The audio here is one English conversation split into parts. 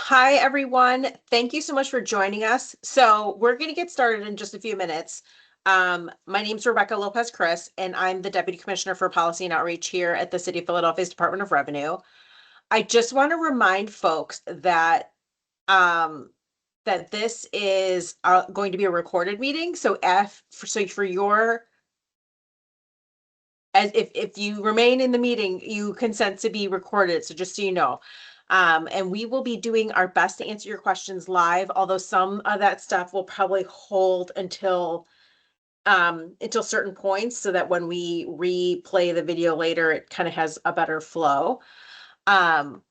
Hi, everyone. Thank you so much for joining us. So we're going to get started in just a few minutes. My name is Rebecca Lopez Chris, and I'm the Deputy Commissioner for Policy and Outreach here at the City of Philadelphia's Department of Revenue. I just want to remind folks that um, that this is going to be a recorded meeting. So for your as if you remain in the meeting, you consent to be recorded. So just so you know. And we will be doing our best to answer your questions live, although some of that stuff will probably hold until certain points so that when we replay the video later, it kind of has a better flow. Um,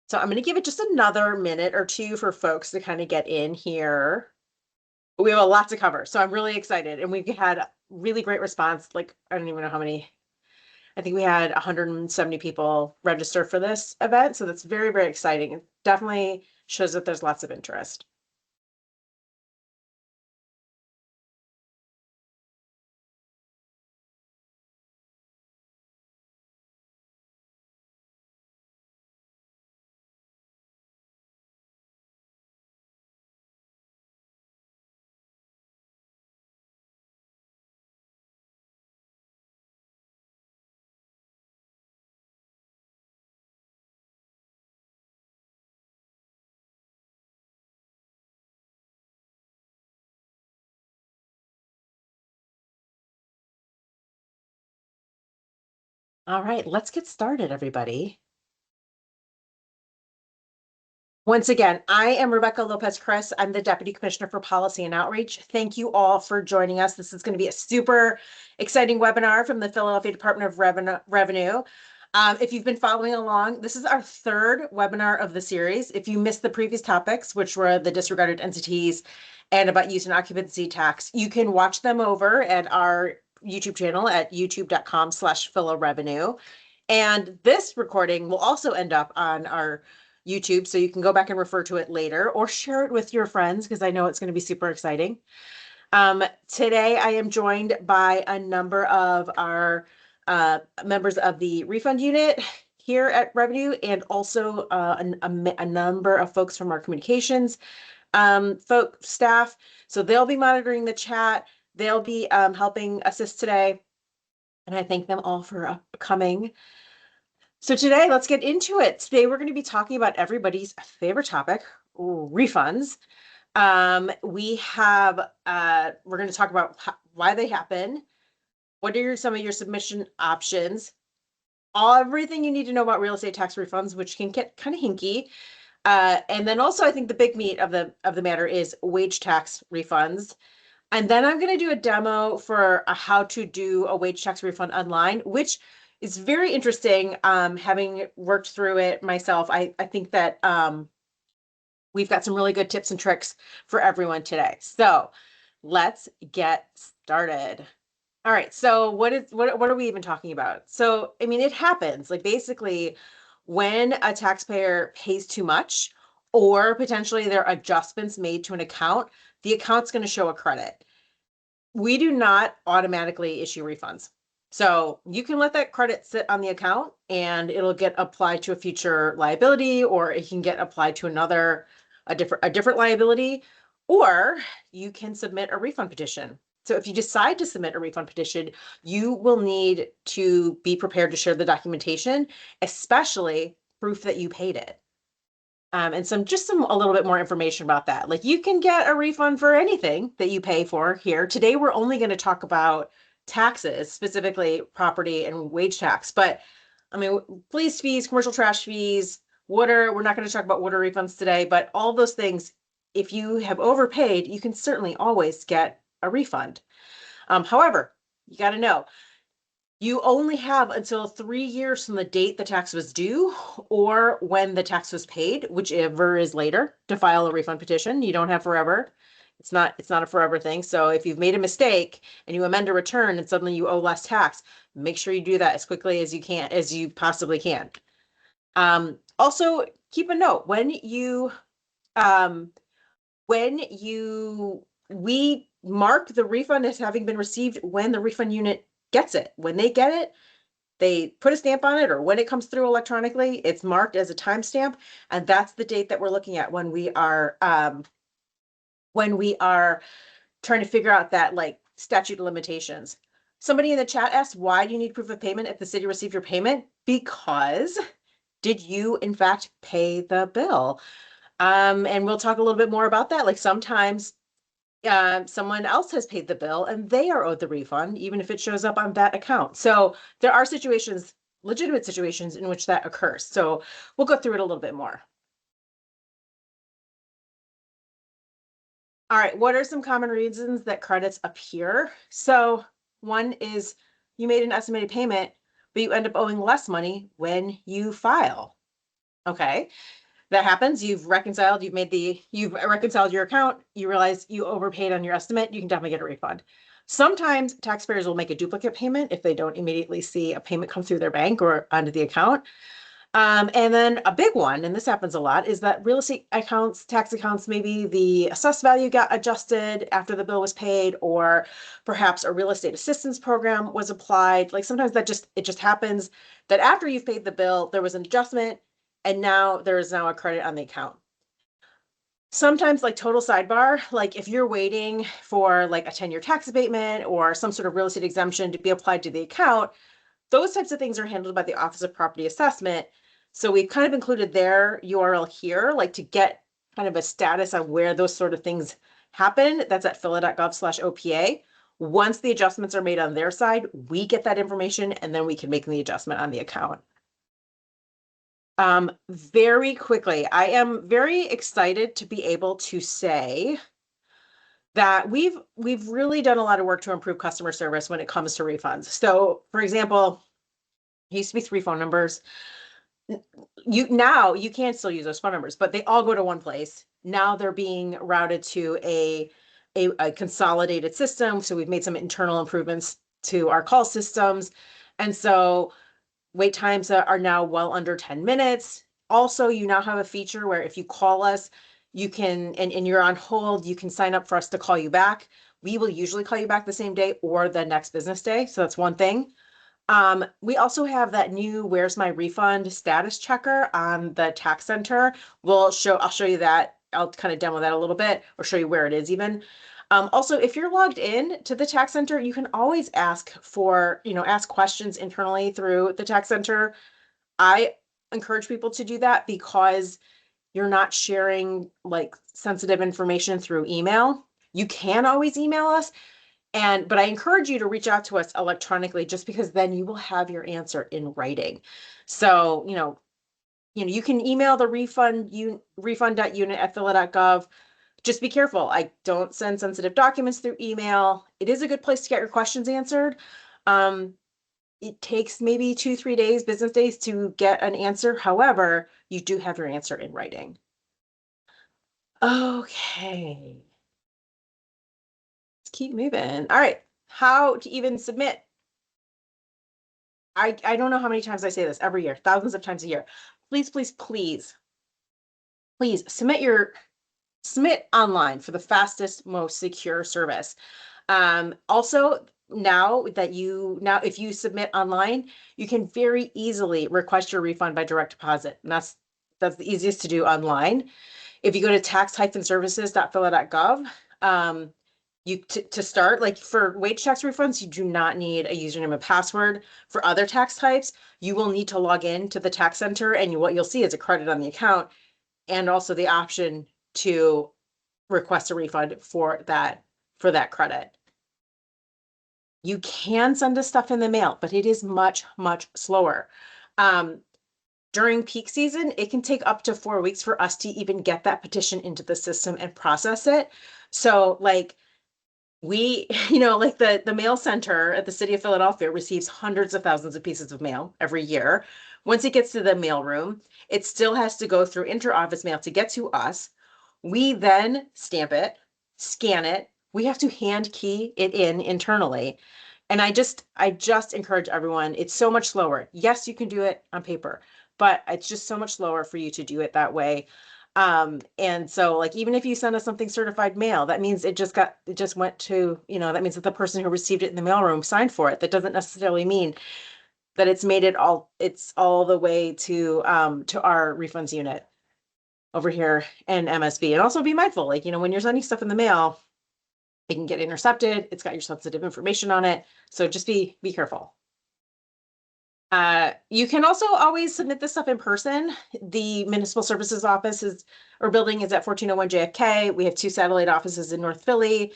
so I'm going to give it just another minute or two for folks to kind of get in here. We have a lot to cover, so I'm really excited. And we've had really great response. Like, I don't even know how many. I think we had 170 people register for this event. So that's very, very exciting. It definitely shows that there's lots of interest. All right, let's get started, everybody. Once again, I am Rebecca Lopez Chris. I'm the Deputy Commissioner for Policy and Outreach. Thank you all for joining us. This is going to be a super exciting webinar from the Philadelphia Department of Revenue. If you've been following along, this is our third webinar of the series. If you missed the previous topics, which were the disregarded entities and about use and occupancy tax, you can watch them over at our YouTube channel at youtube.com/PhilaRevenue. And this recording will also end up on our YouTube, so you can go back and refer to it later or share it with your friends because I know it's going to be super exciting. Today, I am joined by a number of our members of the refund unit here at Revenue and also a number of folks from our communications staff. So they'll be monitoring the chat. They'll be helping assist today. And I thank them all for coming. So today, let's get into it. Today, we're going to be talking about everybody's favorite topic, refunds. We're going to talk about why they happen, what are some of your submission options, everything you need to know about real estate tax refunds, which can get kind of hinky. And then also, I think the big meat of the matter is wage tax refunds. And then I'm going to do a demo for how to do a wage tax refund online, which is very interesting. Having worked through it myself, I think that we've got some really good tips and tricks for everyone today. So let's get started. All right. So what are we even talking about? So, I mean, it happens like basically when a taxpayer pays too much or potentially there are adjustments made to an account, the account's going to show a credit. We do not automatically issue refunds. So you can let that credit sit on the account and it'll get applied to a future liability, or it can get applied to a different liability, or you can submit a refund petition. So if you decide to submit a refund petition, you will need to be prepared to share the documentation, especially proof that you paid it. And a little bit more information about that. Like you can get a refund for anything that you pay for here. Today, we're only going to talk about taxes, specifically property and wage tax. But I mean, police fees, commercial trash fees, water, we're not going to talk about water refunds today, but all those things, if you have overpaid, you can certainly always get a refund. However, you got to know you only have until 3 years from the date the tax was due or when the tax was paid, whichever is later, to file a refund petition. You don't have forever. It's not a forever thing. So if you've made a mistake and you amend a return and suddenly you owe less tax, make sure you do that as quickly as you possibly can. Also keep a note um, we mark the refund as having been received when the refund unit gets it. When they get it, they put a stamp on it, or when it comes through electronically, it's marked as a timestamp, and that's the date that we're looking at when we are trying to figure out that like statute of limitations. Somebody in the chat asked, why do you need proof of payment if the city received your payment? Because did you in fact pay the bill? And we'll talk a little bit more about that. Like sometimes someone else has paid the bill and they are owed the refund, even if it shows up on that account. So there are situations, legitimate situations in which that occurs. So we'll go through it a little bit more. All right, what are some common reasons that credits appear? So one is you made an estimated payment, but you end up owing less money when you file. Okay, that happens. You've reconciled your account, you realize you overpaid on your estimate, you can definitely get a refund. Sometimes taxpayers will make a duplicate payment if they don't immediately see a payment come through their bank or onto the account. And then a big one, and this happens a lot, is that real estate accounts, tax accounts, maybe the assessed value got adjusted after the bill was paid, or perhaps a real estate assistance program was applied. Like sometimes it just happens that after you've paid the bill, there was an adjustment, and now there is now a credit on the account. Sometimes, like total sidebar, like if you're waiting for like a 10-year tax abatement or some sort of real estate exemption to be applied to the account, those types of things are handled by the Office of Property Assessment. So we've kind of included their URL here, like to get kind of a status of where those sort of things happen. That's at phila.gov/OPA. Once the adjustments are made on their side, we get that information and then we can make the adjustment on the account. Very quickly, I am very excited to be able to say that we've really done a lot of work to improve customer service when it comes to refunds. So, for example, it used to be 3 phone numbers. You can still use those phone numbers, but they all go to one place. Now they're being routed to a consolidated system. So we've made some internal improvements to our call systems, and so wait times are now well under 10 minutes. Also, you now have a feature where if you call us, you can, and you're on hold, you can sign up for us to call you back. We will usually call you back the same day or the next business day. So that's one thing. We also have that new Where's My Refund status checker on the tax center. I'll show you that. I'll kind of demo that a little bit or show you where it is even. Also, if you're logged in to the tax center, you can always ask questions internally through the tax center. I encourage people to do that because you're not sharing like sensitive information through email. You can always email us, but I encourage you to reach out to us electronically just because then you will have your answer in writing. So, you can email the refund.unit@phila.gov. Just be careful. I don't send sensitive documents through email. It is a good place to get your questions answered. It takes maybe 2-3 days, business days to get an answer. However, you do have your answer in writing. Okay. Let's keep moving. All right. How to even submit. I don't know how many times I say this every year, thousands of times a year. Please, please, please, please submit online for the fastest, most secure service. Also, if you submit online, you can very easily request your refund by direct deposit. And that's the easiest to do online. If you go to tax-services.phila.gov, to start, like for wage tax refunds, you do not need a username and password. For other tax types, you will need to log in to the tax center, and what you'll see is a credit on the account and also the option to request a refund for that credit. You can send us stuff in the mail, but it is much, much slower. During peak season, it can take up to 4 weeks for us to even get that petition into the system and process it. So like the mail center at the city of Philadelphia receives hundreds of thousands of pieces of mail every year. Once it gets to the mail room, it still has to go through inter-office mail to get to us. We then stamp it, scan it. We have to hand key it in internally. And I just encourage everyone, it's so much slower. Yes, you can do it on paper, but it's just so much slower for you to do it that way. And so like, even if you send us something certified mail, that means it just went to, that means that the person who received it in the mailroom signed for it. That doesn't necessarily mean that it's all the way to our refunds unit over here in MSB. And also be mindful, like, when you're sending stuff in the mail, it can get intercepted. It's got your sensitive information on it. So just be careful. You can also always submit this stuff in person. The Municipal Services Office or building is at 1401 JFK. We have 2 satellite offices in North Philly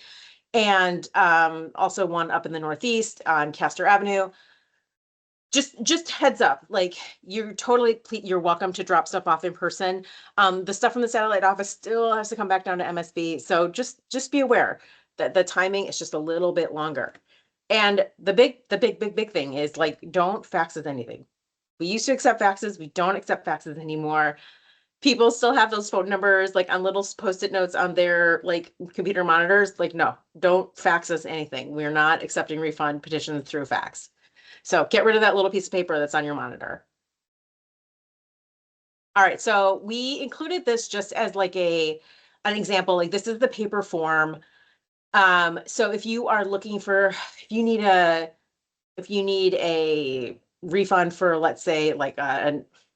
and also one up in the Northeast on Castor Avenue. Just heads up, like you're welcome to drop stuff off in person. The stuff from the satellite office still has to come back down to MSB. So just be aware that the timing is just a little bit longer. And the big thing is, like, don't fax us anything. We used to accept faxes. We don't accept faxes anymore. People still have those phone numbers like on little post-it notes on their like computer monitors. Like, no, don't fax us anything. We're not accepting refund petitions through fax. So get rid of that little piece of paper that's on your monitor. All right, so we included this just as like an example. Like, this is the paper form. So if you are looking for, if you need a refund for, let's say, like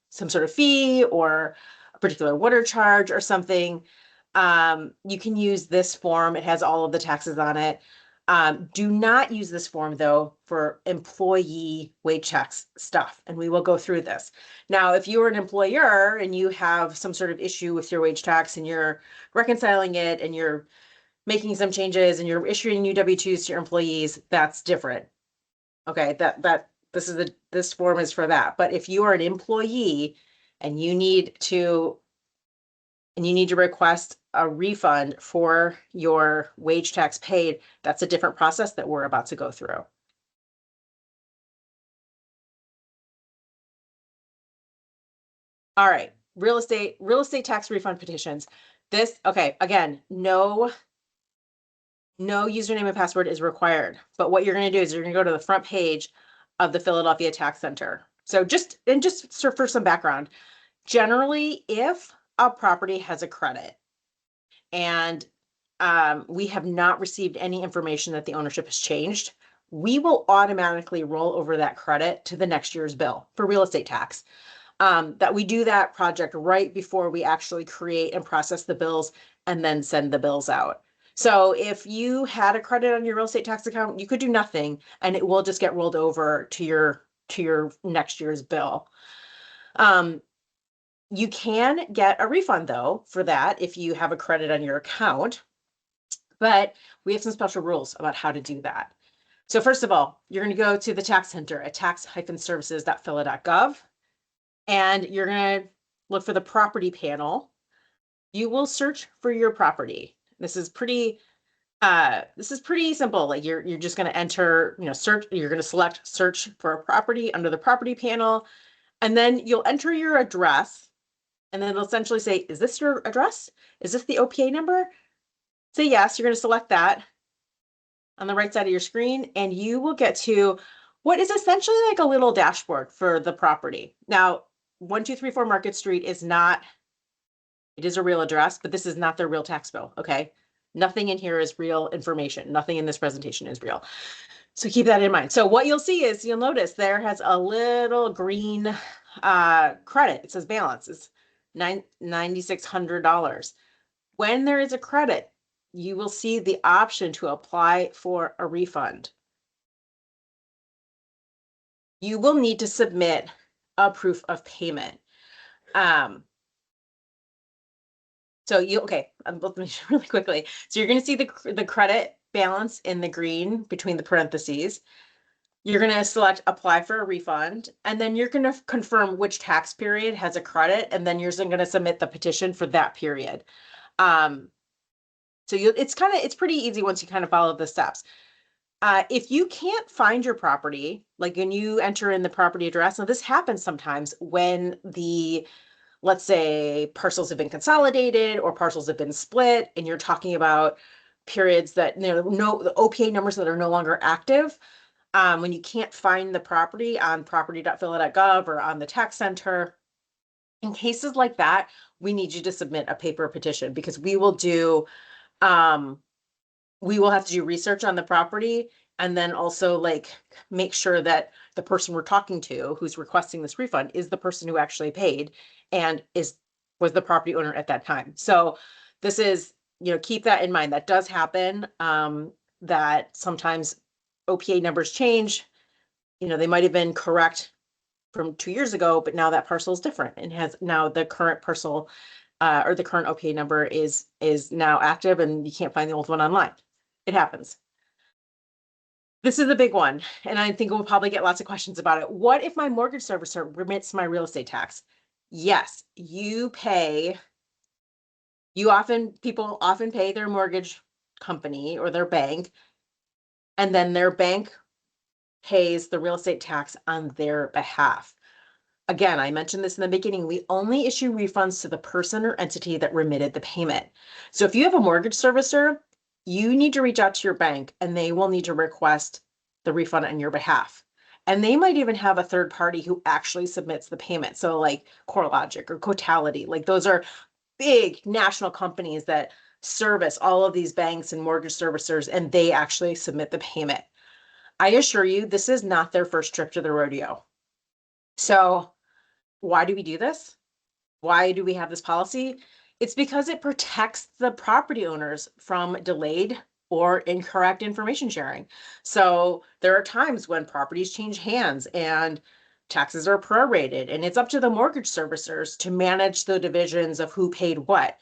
some sort of fee or a particular water charge or something, you can use this form. It has all of the taxes on it. Do not use this form, though, for employee wage checks stuff, and we will go through this. Now, if you're an employer and you have some sort of issue with your wage tax and you're reconciling it and you're making some changes and you're issuing new W-2s to your employees, that's different. Okay, this form is for that. But if you are an employee and you need to request a refund for your wage tax paid, that's a different process that we're about to go through. All right, real estate tax refund petitions. Okay, again, no username and password is required. But what you're going to do is you're going to go to the front page of the Philadelphia Tax Center. So just for some background, generally, if a property has a credit and we have not received any information that the ownership has changed, we will automatically roll over that credit to the next year's bill for real estate tax. That we do that project right before we actually create and process the bills and then send the bills out. So if you had a credit on your real estate tax account, you could do nothing and it will just get rolled over to your next year's bill. You can get a refund, though, for that if you have a credit on your account, but we have some special rules about how to do that. So first of all, you're going to go to the tax center at tax-services.phila.gov, and you're going to look for the property panel. You will search for your property. This is pretty simple. Like, you're just going to enter, search. You're going to select search for a property under the property panel, and then you'll enter your address. And then it'll essentially say, is this your address? Is this the OPA number? Say yes. You're going to select that on the right side of your screen, and you will get to what is essentially like a little dashboard for the property. Now, 1234 Market Street it is a real address, but this is not their real tax bill, okay? Nothing in here is real information. Nothing in this presentation is real. So keep that in mind. So what you'll see is, you'll notice there has a little green credit. It says balance is $9,600. When there is a credit, you will see the option to apply for a refund. You will need to submit a proof of payment. Okay, let me really quickly. So you're going to see the credit balance in the green between the parentheses. You're going to select apply for a refund, and then you're going to confirm which tax period has a credit, and then you're going to submit the petition for that period. So it's pretty easy once you kind of follow the steps. If you can't find your property, like when you enter in the property address, now this happens sometimes when let's say parcels have been consolidated or parcels have been split, and you're talking about periods that the OPA numbers that are no longer active. When you can't find the property on property.phila.gov or on the tax center, in cases like that, we need you to submit a paper petition, because we will have to do research on the property, And then also like make sure that the person we're talking to who's requesting this refund is the person who actually paid and was the property owner at that time. So this is, keep that in mind. That does happen. That sometimes OPA numbers change. They might have been correct from 2 years ago, but now that parcel is different and has now the current parcel or the current OPA number is now active and you can't find the old one online. It happens. This is a big one, and I think we'll probably get lots of questions about it. What if my mortgage servicer remits my real estate tax? Yes, people often pay their mortgage company or their bank, and then their bank pays the real estate tax on their behalf. Again, I mentioned this in the beginning, we only issue refunds to the person or entity that remitted the payment. So if you have a mortgage servicer, you need to reach out to your bank and they will need to request the refund on your behalf. And they might even have a third party who actually submits the payment. So like CoreLogic or Cotality, like those are big national companies that service all of these banks and mortgage servicers, and they actually submit the payment. I assure you, this is not their first trip to the rodeo. So why do we do this? Why do we have this policy? It's because it protects the property owners from delayed or incorrect information sharing. So there are times when properties change hands and taxes are prorated, and it's up to the mortgage servicers to manage the divisions of who paid what.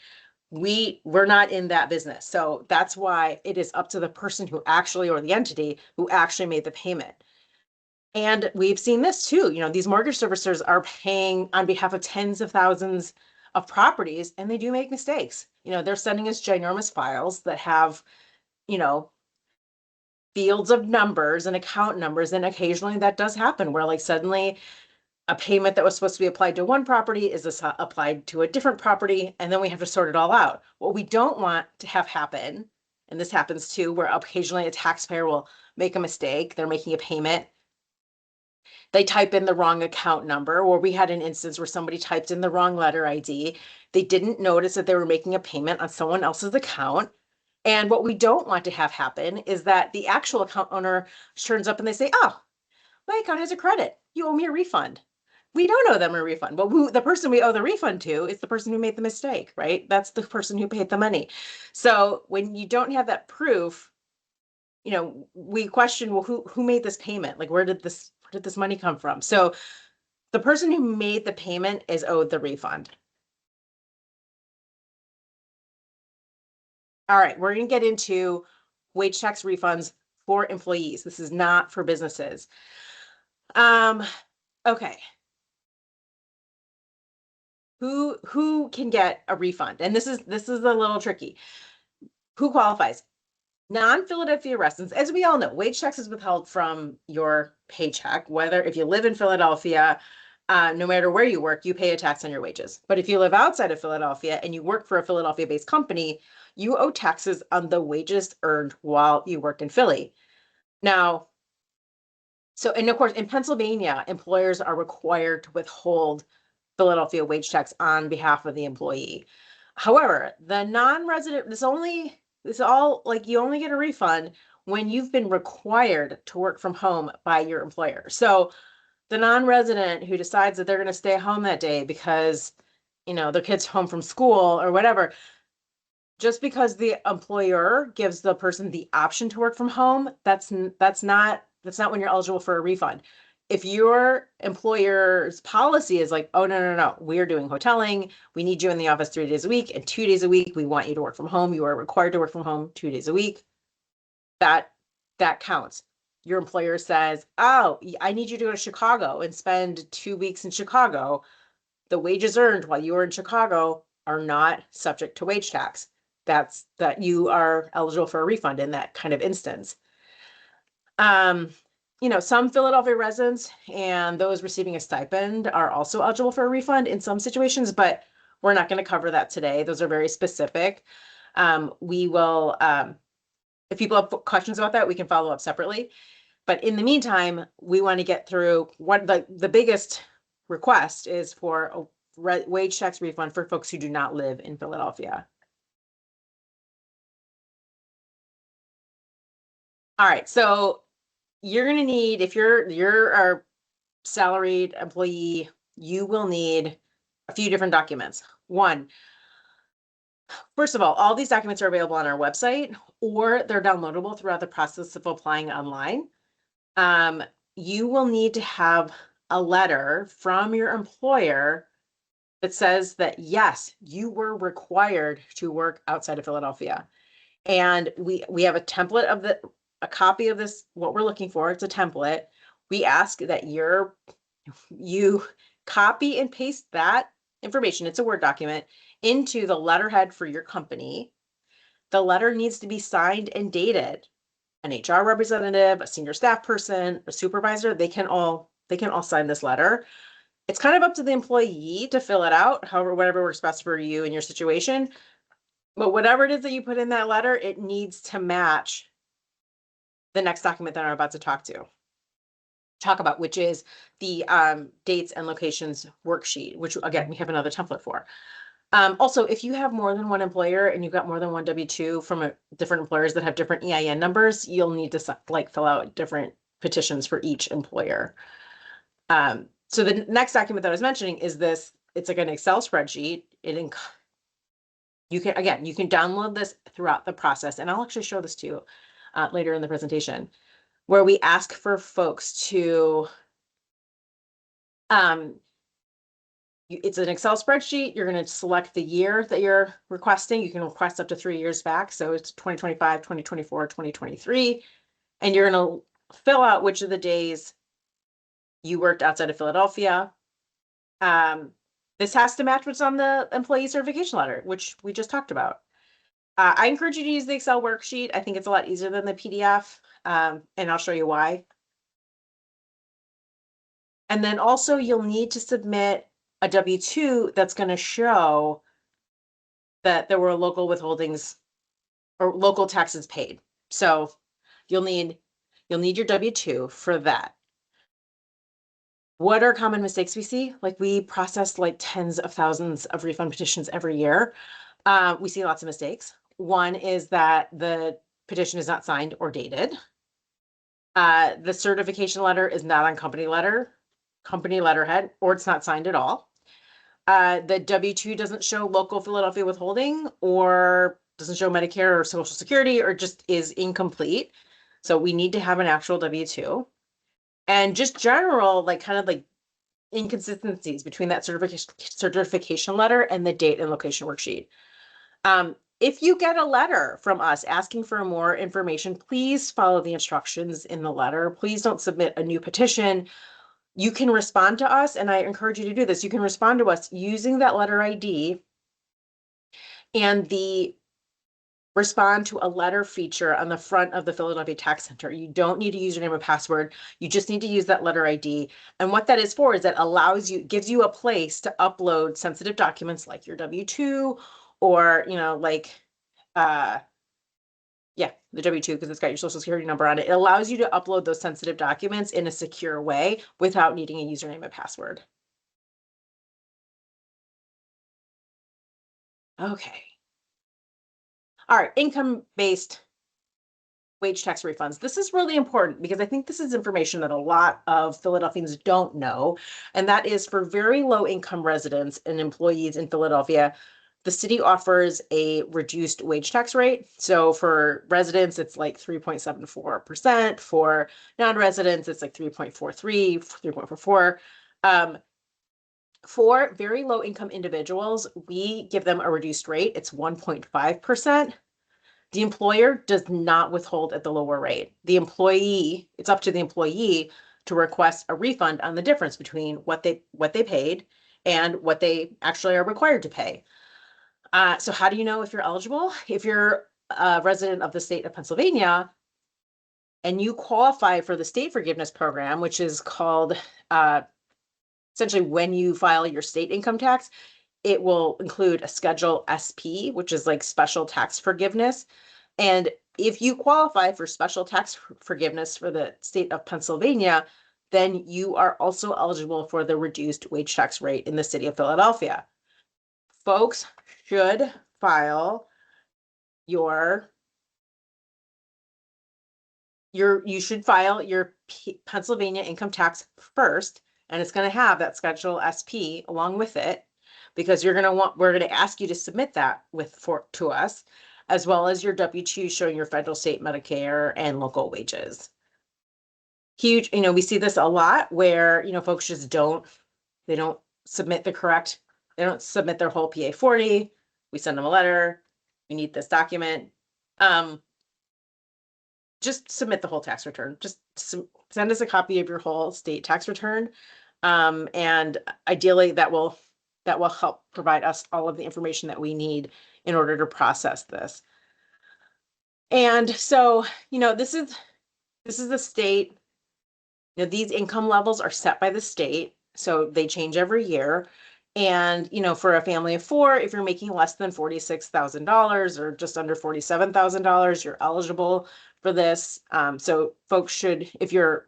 We're not in that business. So that's why it is up to the person who actually, or the entity who actually made the payment. And we've seen this too. These mortgage servicers are paying on behalf of tens of thousands of properties, and they do make mistakes. They're sending us ginormous files that have, fields of numbers and account numbers. And occasionally that does happen where like suddenly a payment that was supposed to be applied to one property is applied to a different property. And then we have to sort it all out. What we don't want to have happen, and this happens too, where occasionally a taxpayer will make a mistake. They're making a payment. They type in the wrong account number, or we had an instance where somebody typed in the wrong letter ID. They didn't notice that they were making a payment on someone else's account. And what we don't want to have happen is that the actual account owner turns up and they say, oh, my account has a credit. You owe me a refund. We don't owe them a refund. But the person we owe the refund to is the person who made the mistake, right? That's the person who paid the money. So when you don't have that proof, we question, well, who made this payment? Like, where did this money come from? So the person who made the payment is owed the refund. All right, we're going to get into wage tax refunds for employees. This is not for businesses. Okay. Who can get a refund? And this is a little tricky. Who qualifies? Non-Philadelphia residents, as we all know, wage tax is withheld from your paycheck, whether if you live in Philadelphia, no matter where you work, you pay a tax on your wages. But if you live outside of Philadelphia and you work for a Philadelphia-based company, you owe taxes on the wages earned while you work in Philly. Now, and of course, in Pennsylvania, employers are required to withhold Philadelphia wage tax on behalf of the employee. However, the non-resident, this all like you only get a refund when you've been required to work from home by your employer. So the non-resident who decides that they're going to stay home that day because, their kid's home from school or whatever, just because the employer gives the person the option to work from home, that's not when you're eligible for a refund. If your employer's policy is like, oh, no, we're doing hoteling, we need you in the office 3 days a week, and 2 days a week, we want you to work from home, you are required to work from home 2 days a week, that counts. Your employer says, oh, I need you to go to Chicago and spend 2 weeks in Chicago. The wages earned while you are in Chicago are not subject to wage tax. That you are eligible for a refund in that kind of instance. Some Philadelphia residents and those receiving a stipend are also eligible for a refund in some situations, but we're not going to cover that today. Those are very specific. We will, if people have questions about that, we can follow up separately. But in the meantime, we want to get through what the biggest request is for a wage tax refund for folks who do not live in Philadelphia. All right, so you're going to need, if you're a salaried employee, you will need a few different documents. One, first of all these documents are available on our website or they're downloadable throughout the process of applying online. You will need to have a letter from your employer that says that, yes, you were required to work outside of Philadelphia. And we have a template of a copy of this, what we're looking for. It's a template. We ask that you copy and paste that information. It's a Word document into the letterhead for your company. The letter needs to be signed and dated. An HR representative, a senior staff person, a supervisor, they can all sign this letter. It's kind of up to the employee to fill it out, however, whatever works best for you in your situation. But whatever it is that you put in that letter, it needs to match the next document that I'm about to talk about, which is the dates and locations worksheet, which again, we have another template for. Also, if you have more than one employer and you've got more than one W-2 from different employers that have different EIN numbers, you'll need to fill out different petitions for each employer. So the next document that I was mentioning is this. It's like an Excel spreadsheet. You can download this throughout the process, and I'll actually show this to you later in the presentation, where we ask for folks to it's an Excel spreadsheet. You're going to select the year that you're requesting. You can request up to 3 years back. So it's 2025, 2024, 2023. And you're going to fill out which of the days you worked outside of Philadelphia. This has to match what's on the employee certification letter, which we just talked about. I encourage you to use the Excel worksheet. I think it's a lot easier than the PDF, and I'll show you why. And then also you'll need to submit a W-2 that's going to show that there were local withholdings or local taxes paid. So you'll need your W-2 for that. What are common mistakes we see? Like, we process like tens of thousands of refund petitions every year. We see lots of mistakes. One is that the petition is not signed or dated. The certification letter is not on company letterhead, or it's not signed at all. The W-2 doesn't show local Philadelphia withholding, or doesn't show Medicare or Social Security, or just is incomplete. So we need to have an actual W-2. And just general, kind of inconsistencies between that certification letter and the date and location worksheet. If you get a letter from us asking for more information, please follow the instructions in the letter. Please don't submit a new petition. You can respond to us, and I encourage you to do this. You can respond to us using that letter ID and the respond to a letter feature on the front of the Philadelphia Tax Center. You don't need a username or password. You just need to use that letter ID. And what that is for is that gives you a place to upload sensitive documents like your W-2 or, the W-2, because it's got your Social Security number on it. It allows you to upload those sensitive documents in a secure way without needing a username and password. Okay. All right, income-based wage tax refunds. This is really important because I think this is information that a lot of Philadelphians don't know. And that is, for very low income residents and employees in Philadelphia, the city offers a reduced wage tax rate. So for residents, it's like 3.74%. For non-residents, it's like 3.43, 3.44. For very low income individuals, we give them a reduced rate. It's 1.5%. The employer does not withhold at the lower rate. It's up to the employee to request a refund on the difference between what they paid and what they actually are required to pay. So how do you know if you're eligible? If you're a resident of the state of Pennsylvania and you qualify for the state forgiveness program, which is called essentially when you file your state income tax, it will include a Schedule SP, which is like special tax forgiveness. And if you qualify for special tax forgiveness for the state of Pennsylvania, then you are also eligible for the reduced wage tax rate in the city of Philadelphia. Folks should file your you should file your Pennsylvania income tax first, and it's going to have that Schedule SP along with it, because we're going to ask you to submit that to us, as well as your W-2 showing your federal, state, Medicare, and local wages. Huge, we see this a lot where, folks just they don't submit they don't submit their whole PA-40. We send them a letter. We need this document. Just submit the whole tax return. Just send us a copy of your whole state tax return. And ideally that will help provide us all of the information that we need in order to process this. And so, this is the state. These income levels are set by the state, so they change every year. And, for a family of four, if you're making less than $46,000 or just under $47,000, you're eligible for this. So folks should, if you're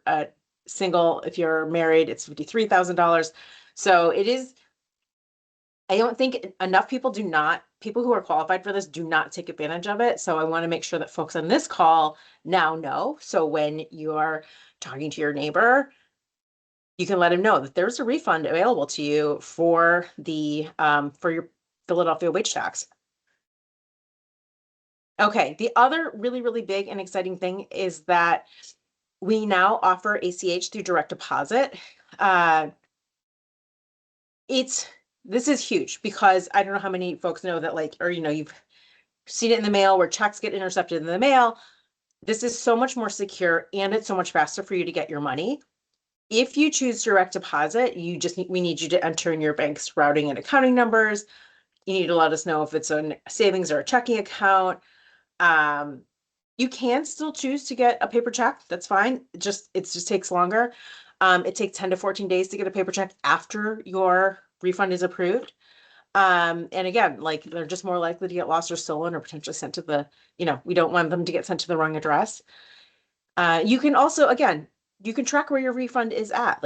single, if you're married, it's $53,000. So it is, I don't think enough people who are qualified for this do not take advantage of it. So I want to make sure that folks on this call now know. So when you are talking to your neighbor, you can let him know that there's a refund available to you for for your Philadelphia wage tax. Okay, the other really, really big and exciting thing is that we now offer ACH through direct deposit. This is huge because I don't know how many folks know that, you've seen it in the mail where checks get intercepted in the mail. This is so much more secure and it's so much faster for you to get your money. If you choose direct deposit, we need you to enter in your bank's routing and accounting numbers. You need to let us know if it's a savings or a checking account. You can still choose to get a paper check. That's fine. It just takes longer. It takes 10 to 14 days to get a paper check after your refund is approved. And again, they're just more likely to get lost or stolen or potentially sent to we don't want them to get sent to the wrong address. You can also, again, you can track where your refund is at.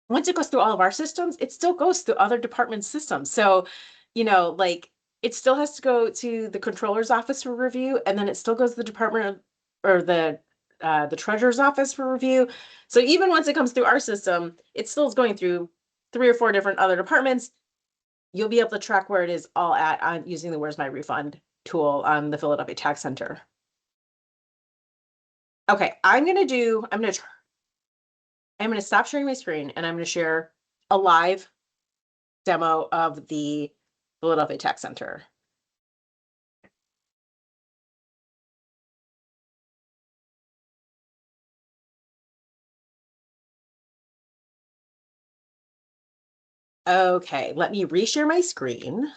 Once it goes through all of our systems, it still goes through other department systems. So, it still has to go to the controller's office for review, and then it still goes to the department or the treasurer's office for review. So even once it comes through our system, it still is going through 3 or 4 different other departments. You'll be able to track where it is all at on using the Where's My Refund tool on the Philadelphia Tax Center. Okay, I'm going to stop sharing my screen and I'm going to share a live demo of the Philadelphia Tax Center. Okay, let me reshare my screen.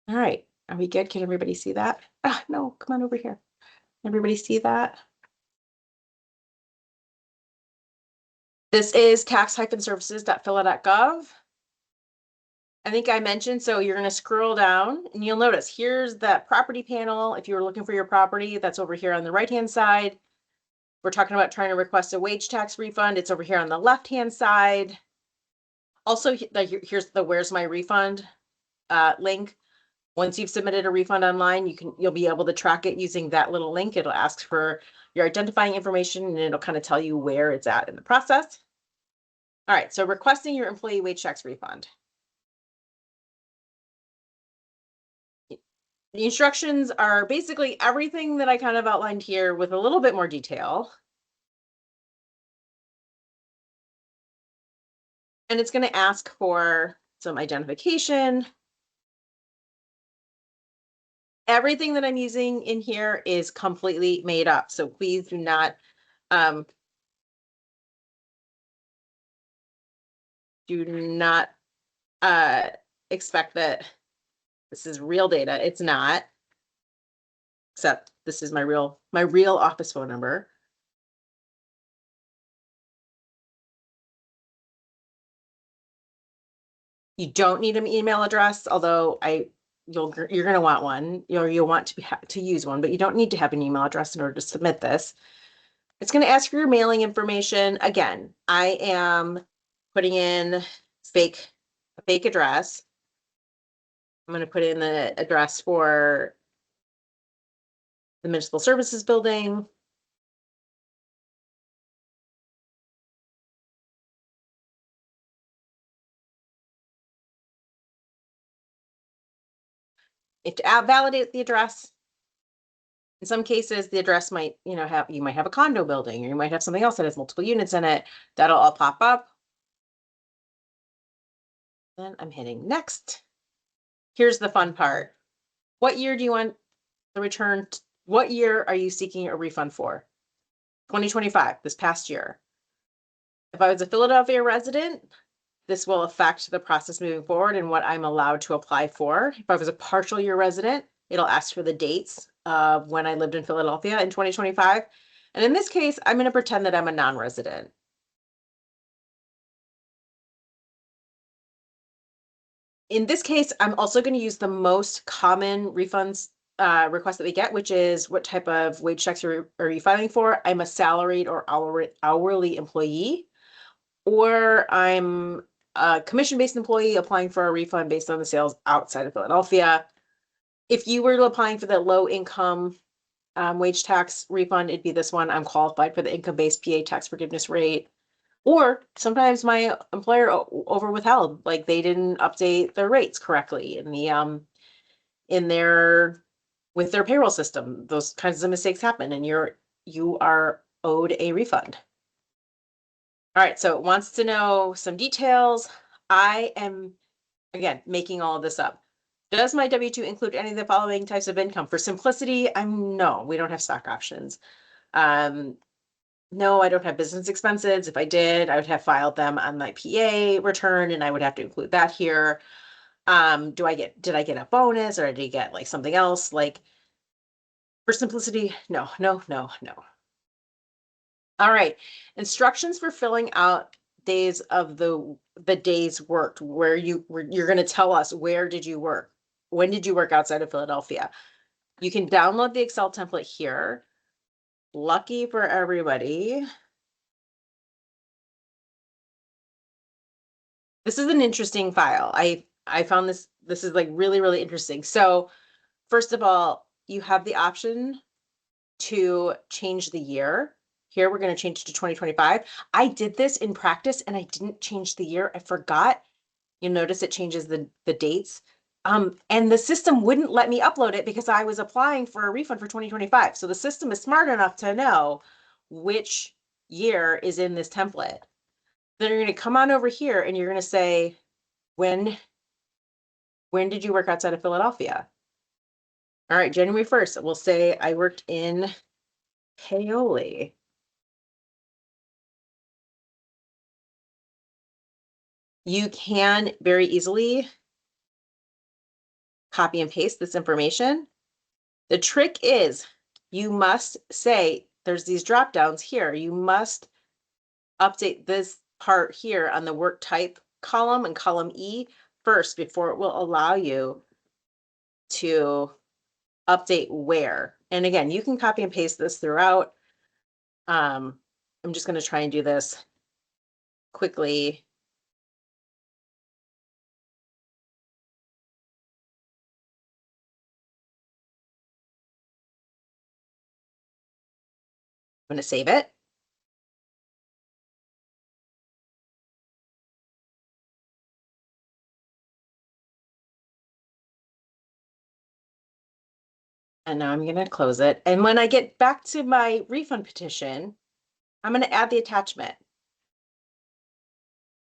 All right, are we good? Can everybody see that? No, come on over here. Everybody see that? This is tax-services.phila.gov. I think I mentioned, so you're going to scroll down and you'll notice here's that property panel. If you were looking for your property, that's over here on the right-hand side. We're talking about trying to request a wage tax refund. It's over here on the left-hand side. Also, here's the Where's My Refund link. Once you've submitted a refund online, you'll be able to track it using that little link. It'll ask for your identifying information and it'll kind of tell you where it's at in the process. All right, so requesting your employee wage tax refund. The instructions are basically everything that I kind of outlined here with a little bit more detail. And it's going to ask for some identification. Everything that I'm using in here is completely made up. So please do not expect that this is real data. It's not. Except this is my real office phone number. You don't need an email address, although you're going to want one. You'll want to use one, but you don't need to have an email address in order to submit this. It's going to ask for your mailing information. Again, I am putting in a fake address. I'm going to put in the address for the Municipal Services Building. You have to validate the address. In some cases, the address might, you might have a condo building, or you might have something else that has multiple units in it. That'll all pop up. Then I'm hitting next. Here's the fun part. What year do you want the return? What year are you seeking a refund for? 2025, this past year. If I was a Philadelphia resident, this will affect the process moving forward and what I'm allowed to apply for. If I was a partial year resident, it'll ask for the dates of when I lived in Philadelphia in 2025. And in this case, I'm going to pretend that I'm a non-resident. In this case, I'm also going to use the most common refunds request that we get, which is what type of wage checks are you filing for? I'm a salaried or hourly employee, or I'm a commission-based employee applying for a refund based on the sales outside of Philadelphia. If you were applying for the low income wage tax refund, it'd be this one. I'm qualified for the income-based PA tax forgiveness rate. Or sometimes my employer over withheld, like they didn't update their rates correctly in the in their with their payroll system. Those kinds of mistakes happen, and you are owed a refund. All right, so it wants to know some details. I am, again, making all of this up. Does my W-2 include any of the following types of income? For simplicity, no, we don't have stock options. No, I don't have business expenses. If I did, I would have filed them on my PA return, and I would have to include that here. Did I get a bonus, or did I get like something else? Like, for simplicity, no. All right. Instructions for filling out days of the days worked, where you're going to tell us, where did you work? When did you work outside of Philadelphia? You can download the Excel template here. Lucky for everybody, this is an interesting file. I found this is like really interesting. So first of all, you have the option to change the year. Here we're going to change it to 2025. I did this in practice and I didn't change the year. I forgot. You'll notice it changes the dates. And the system wouldn't let me upload it because I was applying for a refund for 2025. So the system is smart enough to know which year is in this template. Then you're going to come on over here and you're going to say, when did you work outside of Philadelphia? All right, January 1st. We'll say I worked in Paoli. You can very easily copy and paste this information. The trick is you must say, there's these drop downs here. You must update this part here on the work type column and column E first before it will allow you to update where. And again, you can copy and paste this throughout. I'm just going to try and do this quickly. I'm going to save it. And now I'm going to close it. And when I get back to my refund petition, I'm going to add the attachment.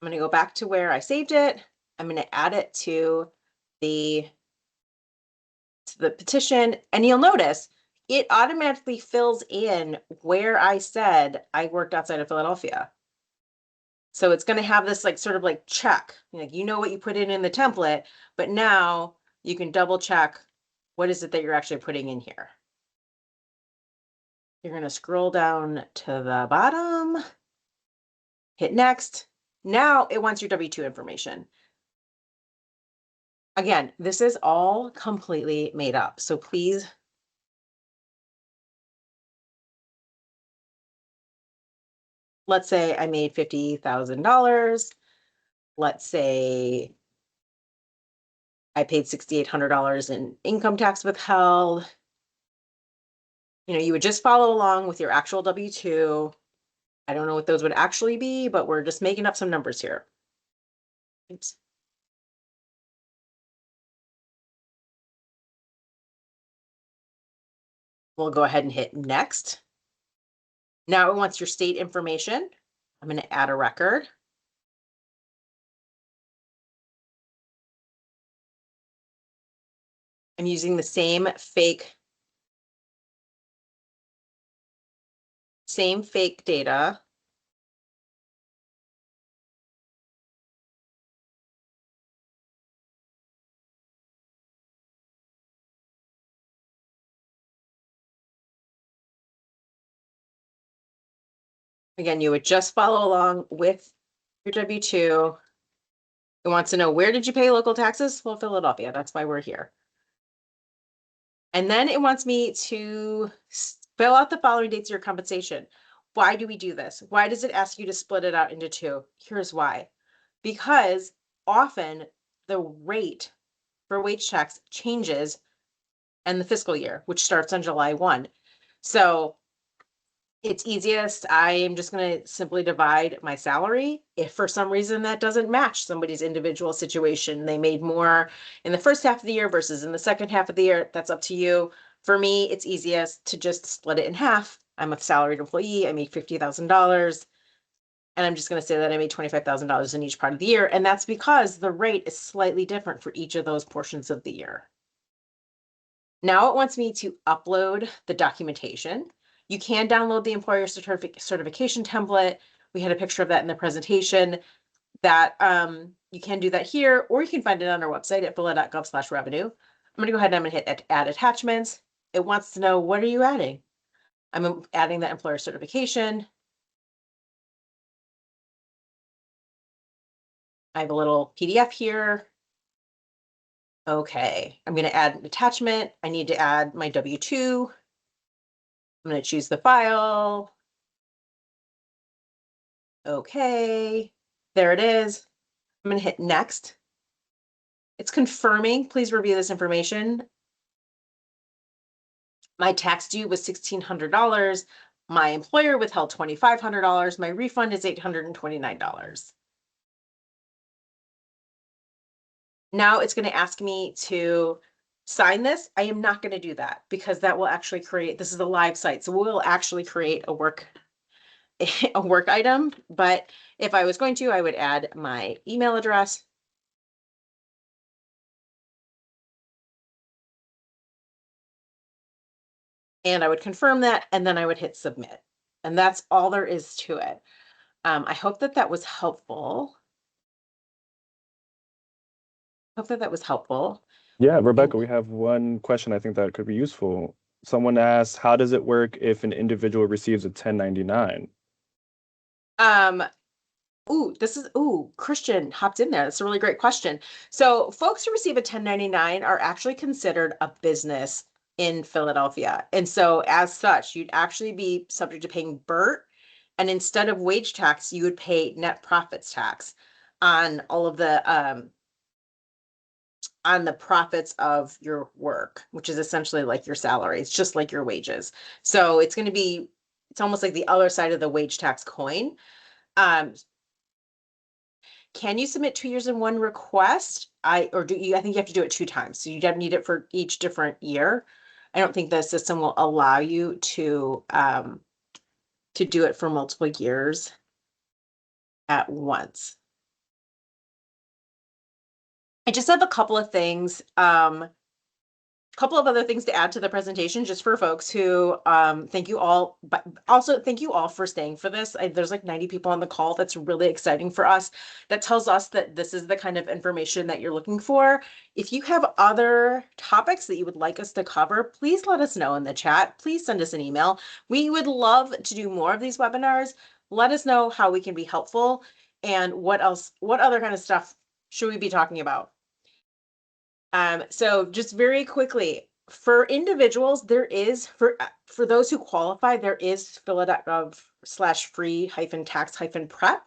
I'm going to go back to where I saved it. I'm going to add it to the petition. And you'll notice it automatically fills in where I said I worked outside of Philadelphia. So it's going to have this like sort of like check, like, you know what you put in the template, but now you can double check what is it that you're actually putting in here. You're going to scroll down to the bottom, hit next. Now it wants your W-2 information. Again, this is all completely made up. So please let's say I made $50,000. Let's say I paid $6,800 in income tax withheld. You would just follow along with your actual W-2. I don't know what those would actually be, but we're just making up some numbers here. We'll go ahead and hit next. Now it wants your state information. I'm going to add a record. I'm using the same fake data. Again, you would just follow along with your W-2. It wants to know, where did you pay local taxes? Well, Philadelphia. That's why we're here. And then it wants me to fill out the following dates of your compensation. Why do we do this? Why does it ask you to split it out into two? Here's why. Because often the rate for wage tax changes in the fiscal year, which starts on July 1. So it's easiest. I am just going to simply divide my salary. If for some reason that doesn't match somebody's individual situation, they made more in the first half of the year versus in the second half of the year, that's up to you. For me, it's easiest to just split it in half. I'm a salaried employee. I make $50,000. And I'm just going to say that I made $25,000 in each part of the year. And that's because the rate is slightly different for each of those portions of the year. Now it wants me to upload the documentation. You can download the employer certification template. We had a picture of that in the presentation. That you can do that here, or you can find it on our website at phila.gov/revenue. I'm going to go ahead and I'm going to hit add attachments. It wants to know, what are you adding? I'm adding that employer certification. I have a little PDF here. Okay, I'm going to add an attachment. I need to add my W-2. I'm going to choose the file. Okay, there it is. I'm going to hit next. It's confirming. Please review this information. My tax due was $1,600. My employer withheld $2,500. My refund is $829. Now it's going to ask me to sign this. I am not going to do that because that will actually create, this is a live site, so we'll actually create a work item. But if I was going to, I would add my email address. And I would confirm that, and then I would hit submit. And that's all there is to it. I hope that that was helpful. Yeah, Rebecca, we have one question I think that could be useful. Someone asked, how does it work if an individual receives a 1099? Christian hopped in there. That's a really great question. So folks who receive a 1099 are actually considered a business in Philadelphia. And so as such, you'd actually be subject to paying BERT. And instead of wage tax, you would pay net profits tax on all of the on the profits of your work, which is essentially like your salary. It's just like your wages. So it's going to be, it's almost like the other side of the wage tax coin. Can you submit 2 years in one request? I think you have to do it 2 times. So you don't need it for each different year. I don't think the system will allow you to do it for multiple years at once. I just have a couple of things. Couple of other things to add to the presentation just for folks who thank you all, but also thank you all for staying for this. There's like 90 people on the call. That's really exciting for us. That tells us that this is the kind of information that you're looking for. If you have other topics that you would like us to cover, please let us know in the chat. Please send us an email. We would love to do more of these webinars. Let us know how we can be helpful and what other kind of stuff should we be talking about. So just very quickly, For individuals, there is for those who qualify, there is phila.gov/free-tax-prep.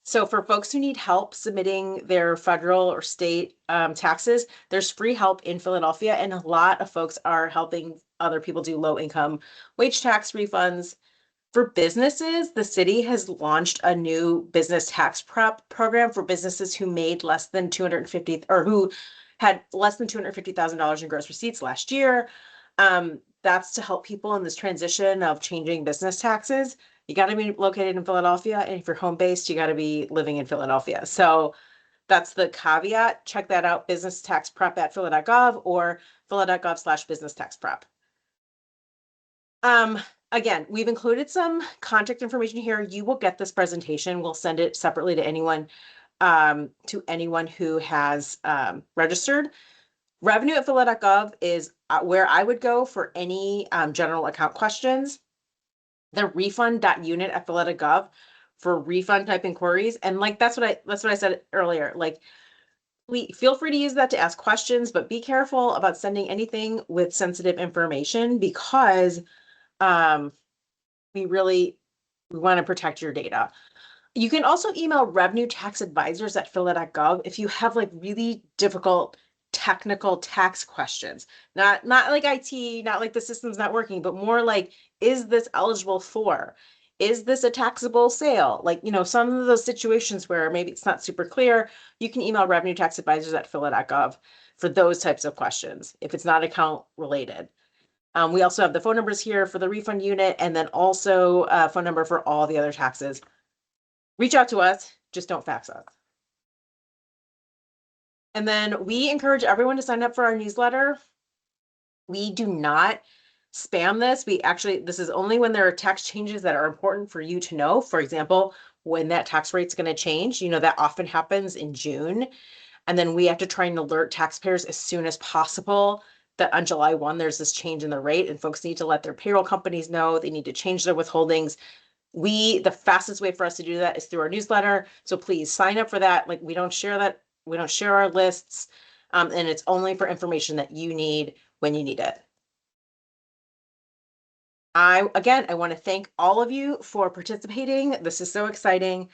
So for folks who need help submitting their federal or state taxes, there's free help in Philadelphia, and a lot of folks are helping other people do low income wage tax refunds. For businesses, the city has launched a new business tax prep program for businesses who made less than 250 or who had less than $250,000 in gross receipts last year. That's to help people in this transition of changing business taxes. You got to be located in Philadelphia, and if you're home based, you got to be living in Philadelphia. So that's the caveat. Check that out, business tax prep at phila.gov or phila.gov/business tax prep. Again, we've included some contact information here. You will get this presentation. We'll send it separately to anyone who has registered. Revenue at phila.gov is where I would go for any general account questions. The refund.unit at phila.gov for refund type inquiries. And like that's what I said earlier. Like feel free to use that to ask questions, but be careful about sending anything with sensitive information because we want to protect your data. You can also email revenue tax advisors at phila.gov if you have like really difficult technical tax questions. Not like IT, not like the system's not working, but more like, is this eligible for? Is this a taxable sale? Like, some of those situations where maybe it's not super clear, you can email revenue tax advisors at phila.gov for those types of questions if it's not account related. We also have the phone numbers here for the refund unit and then also a phone number for all the other taxes. Reach out to us, just don't fax us. And then we encourage everyone to sign up for our newsletter. We do not spam this. This is only when there are tax changes that are important for you to know. For example, when that tax rate's going to change, that often happens in June. And then we have to try and alert taxpayers as soon as possible that on July 1, there's this change in the rate and folks need to let their payroll companies know. They need to change their withholdings. The fastest way for us to do that is through our newsletter. So please sign up for that. Like we don't share our lists. And it's only for information that you need when you need it. I want to thank all of you for participating. This is so exciting.